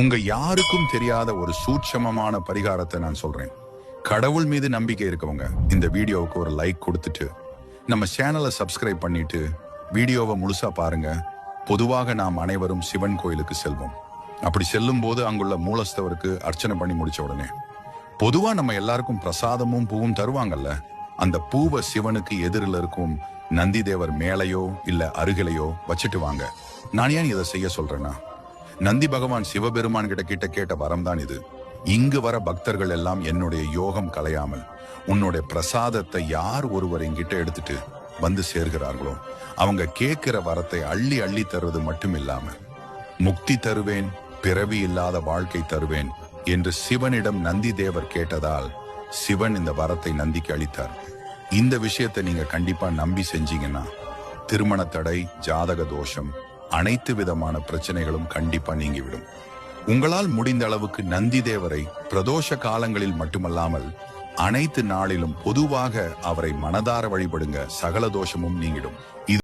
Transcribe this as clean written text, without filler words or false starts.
உங்க யாருக்கும் தெரியாத ஒரு சூட்சமமான பரிகாரத்தை நான் சொல்றேன். கடவுள் மீது நம்பிக்கை இருக்கவங்க இந்த வீடியோவுக்கு ஒரு லைக் கொடுத்துட்டு நம்ம சேனலை சப்ஸ்கிரைப் பண்ணிட்டு வீடியோவை முழுசா பாருங்க. பொதுவாக நாம் அனைவரும் சிவன் கோயிலுக்கு செல்வோம். அப்படி செல்லும் போது அங்குள்ள மூலஸ்தவருக்கு அர்ச்சனை பண்ணி முடிச்ச உடனே பொதுவா நம்ம எல்லாருக்கும் பிரசாதமும் பூவும் தருவாங்கல்ல. அந்த பூவை சிவனுக்கு எதிரில் இருக்கும் நந்தி தேவர் மேலையோ இல்ல அருகிலையோ வச்சுட்டு வாங்க. நான் ஏன் இதை செய்ய சொல்றேன்னா, நந்தி பகவான் சிவபெருமான் கிட்ட கேட்ட வரம் தான் இது. இங்கு வர பக்தர்கள் எல்லாம் என்னுடைய யோகம் கலையாமல் உன்னுடைய பிரசாதத்தை யார் ஒருவர் என்கிட்ட எடுத்துட்டு வந்து சேர்கிறார்களோ அவங்க கேட்கிற வரத்தை அள்ளி அள்ளி தருவது மட்டும் இல்லாம முக்தி தருவேன், பிறவி இல்லாத வாழ்க்கை தருவேன் என்று சிவனிடம் நந்தி தேவர் கேட்டதால் சிவன் இந்த வரத்தை நந்திக்கு அளித்தார். இந்த விஷயத்தை நீங்க கண்டிப்பா நம்பி செஞ்சீங்கன்னா திருமண தடை, ஜாதக தோஷம், அனைத்து விதமான பிரச்சனைகளும் கண்டிப்பா நீங்கிவிடும். உங்களால் முடிந்த அளவுக்கு நந்தி தேவரை பிரதோஷ காலங்களில் மட்டுமல்லாமல் அனைத்து நாளிலும் பொதுவாக அவரை மனதார வழிபடுங்க. சகல தோஷமும் நீங்கிடும்.